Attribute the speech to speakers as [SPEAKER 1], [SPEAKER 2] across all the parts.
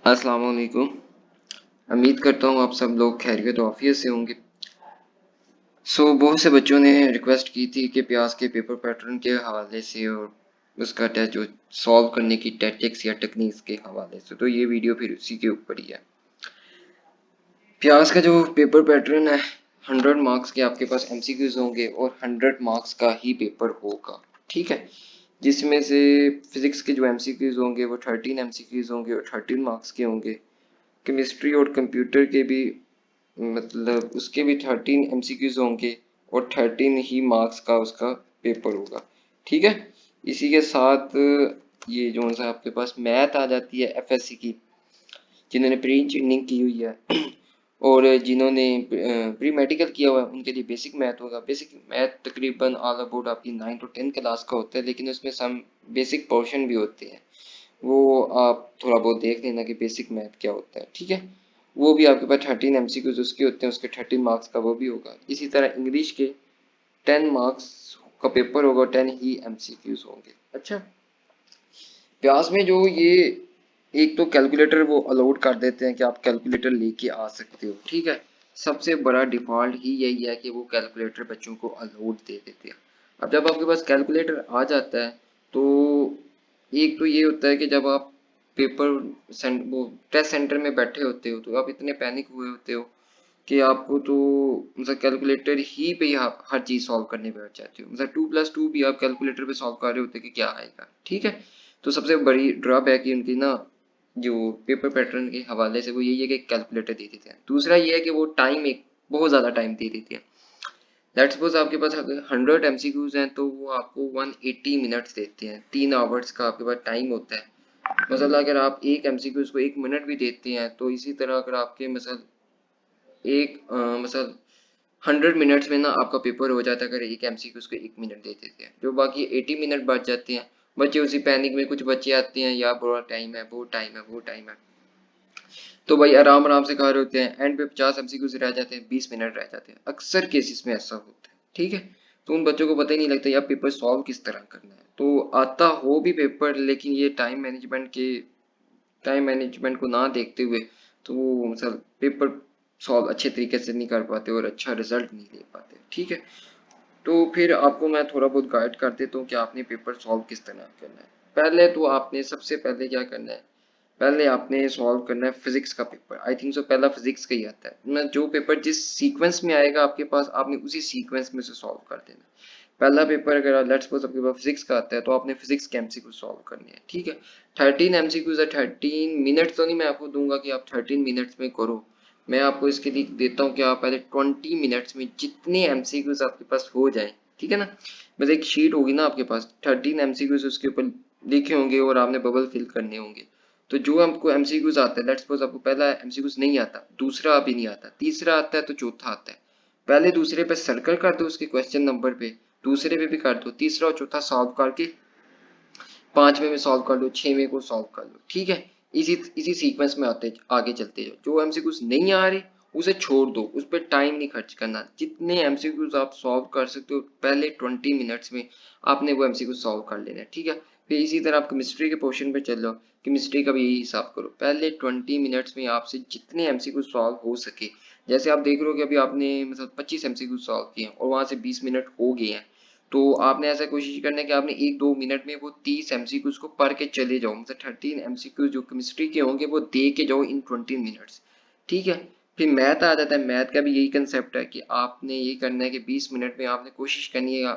[SPEAKER 1] अस्सलाम वालेकुम। उम्मीद करता हूँ आप सब लोग खैरियत और आफियत से होंगे। बहुत से बच्चों ने रिक्वेस्ट की थी कि प्याज के पेपर पैटर्न के हवाले से और उसका टेस्ट जो सॉल्व करने की टैक्टिक्स या टेक्निक्स के हवाले से, तो ये वीडियो फिर उसी के ऊपर ही है। प्याज का जो पेपर पैटर्न है 100 मार्क्स के आपके पास एमसीक्यूज होंगे और 100 मार्क्स का ही पेपर होगा, ठीक है। जिसमें से फिजिक्स के जो एमसीक्यूज होंगे वो 13 एमसीक्यूज होंगे और 13 मार्क्स के होंगे। केमिस्ट्री और कंप्यूटर के भी मतलब उसके भी 13 एमसीक्यूज होंगे और 13 ही मार्क्स का उसका पेपर होगा, ठीक है। इसी के साथ ये जो सा आपके पास मैथ आ जाती है एफएससी की, जिन्होंने प्री इंजीनियरिंग की हुई है और जिन्होंने प्री मेडिकल किया हुआ है उनके लिए बेसिक मैथ होगा। बेसिक मैथ तकरीबन ऑल अबाउट आपकी 9 to 10 क्लास का होता है, लेकिन उसमें सम बेसिक पोर्शन भी होते हैं, वो आप थोड़ा बहुत देख लेना कि बेसिक मैथ क्या होता है, ठीक है। वो भी आपके पास 13 एमसीक्यूज उसके होते हैं, उसके 13 मार्क्स का वो भी होगा। इसी तरह इंग्लिश के 10 मार्क्स का पेपर होगा, 10 ही एमसीक्यूज होंगे। अच्छा, प्यास में जो ये एक तो कैलकुलेटर वो अलाउड कर देते हैं कि आप कैलकुलेटर लेके आ सकते हो, ठीक है। सबसे बड़ा डिफॉल्ट ही यही है कि वो कैलकुलेटर बच्चों को अलाउड दे देते हैं। अब जब आपके पास कैलकुलेटर आ जाता है तो एक तो ये होता है कि जब आप पेपर वो टेस्ट सेंटर में बैठे होते हो तो आप इतने पैनिक हुए होते हो कि आपको तो मतलब कैलकुलेटर ही पे आप हर चीज सॉल्व करने बैठ जाते हो। मतलब 2+2 भी आप कैलकुलेटर पे सॉल्व कर रहे होते कि क्या आएगा, ठीक है। तो सबसे बड़ी ड्रॉबैक है उनकी ना जो पेपर पैटर्न के हवाले से वो यही है कि कैलकुलेटर दे देते हैं। दूसरा ये है कि वो टाइम एक बहुत ज्यादा टाइम दे देते हैं। लेट्स सपोज आपके पास अगर 100 एमसीक्यूज हैं तो वो आपको 180 मिनट्स देते हैं, 3 आवर्स का आपके पास टाइम होता है। मसला अगर आप एक एमसीक्यूज को 1 मिनट भी देते हैं तो इसी तरह अगर आपके मसल एक मतलब 100 मिनट्स में ना आपका पेपर हो जाता है अगर एक एमसीक्यू उसको 1 मिनट दे देते हैं। जो बाकी 80 मिनट बच जाते हैं, बच्चे उसी पैनिक में कुछ बच्चे आते हैं यार बड़ा टाइम है, वो टाइम है, वो टाइम है, तो भाई आराम आराम से खा रहे होते हैं, एंड पे 50 एमसीक्यू रह जाते हैं, 20 मिनट रह जाते हैं। अक्सर केसेस में ऐसा होता है, ठीक है। तो उन बच्चों को पता ही नहीं लगता यार पेपर सॉल्व किस तरह करना है। तो आता हो भी पेपर, लेकिन ये टाइम मैनेजमेंट को ना देखते हुए तो वो मतलब पेपर सॉल्व अच्छे तरीके से नहीं कर पाते और अच्छा रिजल्ट नहीं ले पाते, ठीक है। तो फिर आपको मैं थोड़ा बहुत गाइड कर देता हूँ कि आपने पेपर सॉल्व किस तरह करना है। पहले तो आपने सबसे पहले क्या करना है, पहले आपने सॉल्व करना है फिजिक्स का पेपर। आई थिंक सो पहला फिजिक्स का ही आता है ना, जो पेपर जिस सीक्वेंस में आएगा आपके पास आपने उसी सीक्वेंस में से सॉल्व कर देना। पहला पेपर अगर लेट्स सपोज आपके पास फिजिक्स का आता है तो आपने फिजिक्स के एमसीक्यू सॉल्व करने हैं, ठीक है। 13 एमसीक्यूज है, 13 मिनट्स तो नहीं मैं आपको दूंगा कि आप 13 मिनट्स में करो। मैं आपको इसके लिए देता हूँ कि आप पहले 20 मिनट्स में जितने एमसीक्यूज आपके पास हो जाए, ठीक है ना। बस एक शीट होगी ना आपके पास, 13 एमसीक्यूज उसके ऊपर लिखे होंगे और आपने बबल फिल करने होंगे। तो जो आपको एमसीक्यूज आता है, लेट्स सपोज आपको पहला एमसीक्यूज नहीं आता, दूसरा अभी नहीं आता, तीसरा आता है तो चौथा आता है। पहले दूसरे पे सर्कल कर दो उसके क्वेश्चन नंबर पे, दूसरे पे भी कर दो, तीसरा और चौथा सॉल्व करके 5वें में सॉल्व कर लो, 6वें को सॉल्व कर लो, ठीक है। इसी इसी सीक्वेंस में आते आगे चलते जाओ। जो एमसीक्यूज नहीं आ रहे उसे छोड़ दो, उस पर टाइम नहीं खर्च करना। जितने एमसीक्यूज आप सॉल्व कर सकते हो पहले 20 मिनट्स में आपने वो एमसीक्यू सॉल्व कर लेना है, ठीक है। फिर इसी तरह आप केमिस्ट्री के पोर्शन पे चल लो, केमिस्ट्री का भी यही हिसाब करो, पहले 20 मिनट्स में आपसे जितने एमसीक्यू सॉल्व हो सके। जैसे आप देख रहे हो कि अभी आपने मतलब 25 एमसीक्यू सॉल्व किए और वहां से 20 मिनट हो गए हैं, तो आपने ऐसा कोशिश करना है कि आपने 1-2 मिनट में वो 30 एमसीक्यूज को पढ़ के चले जाओ। मतलब 13 एमसीक्यूज जो केमिस्ट्री के होंगे वो दे के जाओ इन 20 मिनट्स, ठीक है। फिर मैथ आ जाता है, मैथ का भी यही कंसेप्ट है कि आपने ये करना है कि 20 मिनट में आपने कोशिश करनी है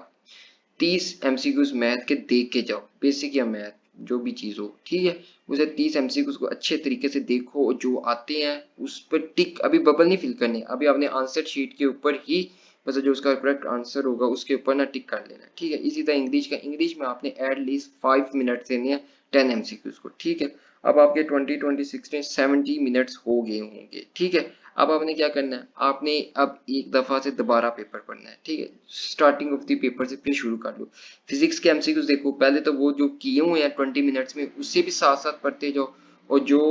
[SPEAKER 1] 30 एमसीक्यूज मैथ के देख के जाओ, बेसिक या मैथ जो भी चीज हो, ठीक है। उसे 30 एमसीक्यूज को अच्छे तरीके से देखो और जो आते हैं उस पर टिक, अभी बबल नहीं फिल करने, अभी आपने आंसर शीट के ऊपर ही मतलब जो उसका करेक्ट आंसर होगा उसके ऊपर ना टिक कर लेना, ठीक है। इसी तरह इंग्लिश में आपने एटलीस्ट 5 मिनट देने हैं 10 एमसीक्यूज को, ठीक है। अब आपके 20, 20, 16, 70 मिनट्स हो गए होंगे, ठीक है। अब आपने क्या करना है, आपने अब एक दफा से दोबारा पेपर पढ़ना है, ठीक है। स्टार्टिंग ऑफ द पेपर से फिर शुरू कर लो। फिजिक्स के एमसीक्यूज देखो, पहले तो वो जो किए हुए हैं 20 मिनट्स में उससे भी साथ साथ पढ़ते जाओ और जो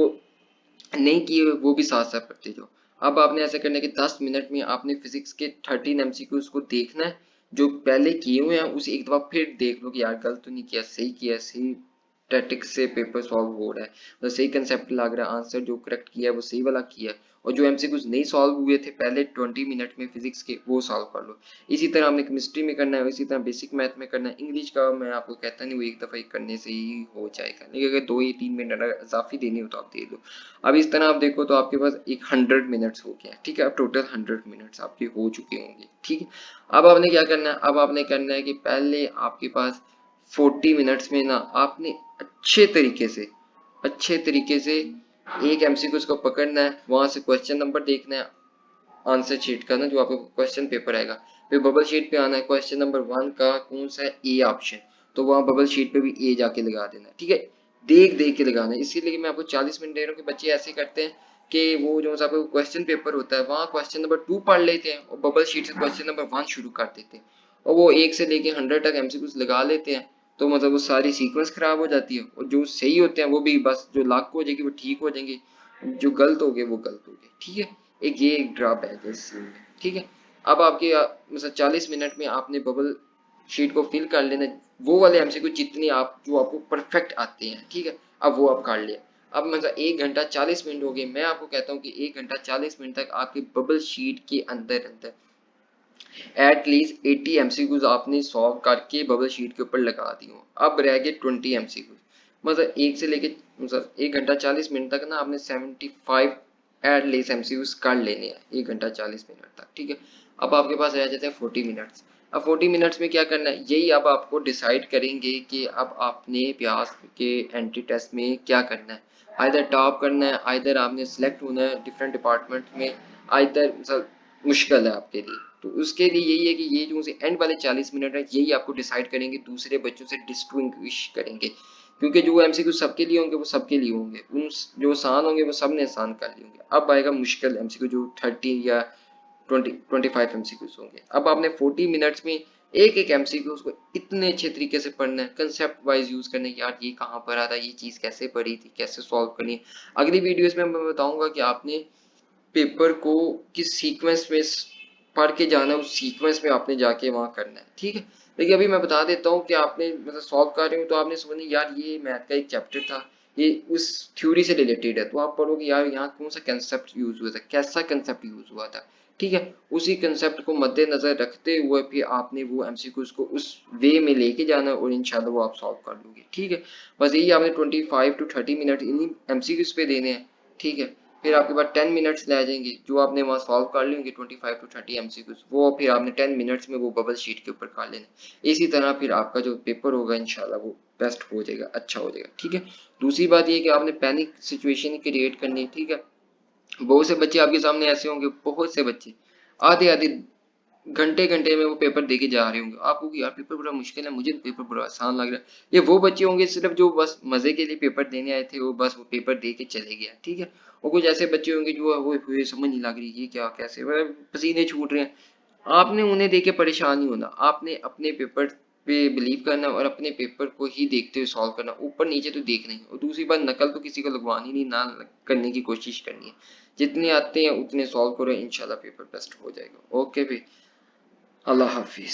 [SPEAKER 1] नहीं किए हुए वो भी साथ साथ पढ़ते जाओ। अब आपने ऐसा करना है कि 10 मिनट में आपने फिजिक्स के 13 एमसीक्यूज को देखना है, जो पहले किए हुए हैं उसे एक दफा फिर देख लो कि यार गलत तो नहीं किया, सही किया, सही स्टैटिक्स से पेपर सॉल्व हो रहा है, मतलब सही कंसेप्ट लग रहा है, आंसर जो करेक्ट किया है वो सही वाला किया है, और जो एमसीक्यूज नहीं सॉल्व हुए थे पहले 20 मिनट में फिजिक्स के वो सॉल्व कर लो। इसी तरह हमने केमिस्ट्री में करना है, इसी तरह बेसिक मैथ में करना है। इंग्लिश का मैं आपको कहता नहीं, वो एक दफ़ा ही करने से ही हो जाएगा, लेकिन अगर 2 या 3 मिनट इजाफी देनी हो तो आप दे दो। अब इस तरह आप देखो तो आपके पास एक 100 मिनट्स हो गया, ठीक है, अब टोटल 100 मिनट्स आपके हो चुके होंगे, ठीक है। अब आपने क्या करना है, अब आपने करना है कि पहले आपके पास 40 मिनट्स में ना आपने अच्छे तरीके से एक एमसीक्यू को पकड़ना है, वहां से क्वेश्चन नंबर देखना है आंसर शीट का ना, जो आपको क्वेश्चन पेपर आएगा, फिर बबल शीट पे आना है, क्वेश्चन नंबर 1 का कौन सा है, ए ऑप्शन, तो वहां बबल शीट पे भी ए जाके लगा देना है, ठीक है, देख देख के लगाना है। इसीलिए मैं आपको 40 मिनट दे रहा हूँ कि बच्चे ऐसे करते हैं कि वो जो आपको क्वेश्चन पेपर होता है वहां क्वेश्चन नंबर 2 पढ़ लेते हैं और बबल शीट से क्वेश्चन नंबर 1 शुरू कर देते हैं, और वो 1 से लेके 100 तक एमसीक्यूज लगा लेते हैं, तो मतलब वो सारी सीक्वेंस खराब हो जाती है, और जो सही होते हैं वो भी बस जो लाख हो जाएगी वो ठीक हो जाएंगे, जो गलत हो गए वो गलत हो गए, ठीक है। एक ड्रॉबैक है इस सीन में, ठीक है। अब आपके मतलब 40 मिनट में आपने बबल शीट को फिल कर लेना, वो वाले एमसीक्यू जितने आप जो आपको परफेक्ट आते हैं, ठीक है, अब वो आप कर लिया। अब मतलब 1 घंटा 40 मिनट हो गए, मैं आपको कहता हूँ कि 1 घंटा 40 मिनट तक आपके बबल शीट के अंदर अंदर एटलीस्ट 80 एमसीक्यूज आपने सॉल्व करके बबल शीट के ऊपर लगा दी हो। अब रह गए 20 एमसीक्यूज, मतलब एक से लेके मतलब 1 घंटा 40 मिनट तक ना आपने 75 एटलीस्ट एमसीक्यूज कर लेने हैं 1 घंटा 40 मिनट तक, ठीक है। अब आपके पास रह जाते हैं 40 मिनट्स। अब 40 मिनट्स में क्या करना है, यही अब आपको डिसाइड करेंगे कि अब आपने प्यास के एंट्री टेस्ट में क्या करना है, आइदर टॉप करना है, आइदर आपने सिलेक्ट होना है डिफरेंट डिपार्टमेंट में, आइदर मतलब मुश्किल है आपके लिए। तो उसके लिए यही है कि ये जो से एंड वाले 40 मिनट है यही आपको डिसाइड करेंगे, दूसरे बच्चों से डिस्टिंग्विश करेंगे, क्योंकि जो एमसीक्यू सबके लिए होंगे वो सबके लिए होंगे, उन जो आसान होंगे वो सबने आसान कर लिए होंगे। अब आएगा मुश्किल एमसीक्यू जो 30 या 25 एमसीक्यूज होंगे। अब आपने 40 मिनट्स में एक एक एमसीक्यू को इतने अच्छे तरीके से पढ़ना है, कंसेप्ट वाइज यूज करना है, यार ये कहाँ पर आता है, ये चीज कैसे पढ़ी थी, कैसे सॉल्व करनी है। अगली वीडियोस में मैं बताऊंगा कि आपने पेपर को किस सीक्वेंस में पढ़ के जाना है, उस सीक्वेंस में आपने जाके वहां करना है, ठीक है। लेकिन अभी मैं बता देता हूँ कि आपने मतलब सॉल्व कर रहे हो तो आपने समझना यार ये मैथ का एक चैप्टर था, ये उस थ्योरी से रिलेटेड है, तो आप पढ़ोगे यार यहाँ कौन सा कंसेप्ट यूज हुआ था, कैसा कंसेप्ट यूज हुआ था, ठीक है। उसी कंसेप्ट को मद्देनजर रखते हुए फिर आपने वो एमसीक्यूज को उस वे में लेके जाना है और इंशाल्लाह वो आप सॉल्व कर लोगे, ठीक है। बस यही आपने 25 to 30 मिनट इन्हीं एमसीक्यूज पे देने हैं, ठीक है। फिर आपके पास 10 मिनट्स रह जाएंगे जो आपने वहाँ सॉल्व कर लेंगे 25 to 30 एमसीक्यूज, वो फिर आपने 10 मिनट्स में वो बबल शीट के ऊपर कर लेना। इसी तरह फिर आपका जो पेपर होगा इंशाल्लाह वो बेस्ट हो जाएगा, अच्छा हो जाएगा, ठीक है। दूसरी बात ये कि आपने पैनिक सिचुएशन क्रिएट करनी है, ठीक है। बहुत से बच्चे आपके सामने ऐसे होंगे, बहुत से बच्चे आधे आधे घंटे घंटे में वो पेपर देके जा रहे होंगे, आपको कि यार पेपर बड़ा मुश्किल है, मुझे तो पेपर बड़ा आसान लग रहा है। ये वो बच्चे होंगे सिर्फ जो बस मजे के लिए पेपर देने आए थे, वो बस वो पेपर दे के चले गया, ठीक है। और कुछ ऐसे बच्चे होंगे जो वो समझ नहीं लग रही ये क्या कैसे, पसीने छूट रहे हैं। आपने उन्हें देख के परेशान नहीं होना, आपने अपने पेपर पे बिलीव करना और अपने पेपर को ही देखते हुए सॉल्व करना, ऊपर नीचे तो देखना ही। और दूसरी बात, नकल तो किसी को लगवानी नहीं, ना करने की कोशिश करनी है, जितने आते हैं उतने सॉल्व करो, इंशाल्लाह पेपर बेस्ट हो जाएगा। ओके भाई, अल्लाह हाफिज।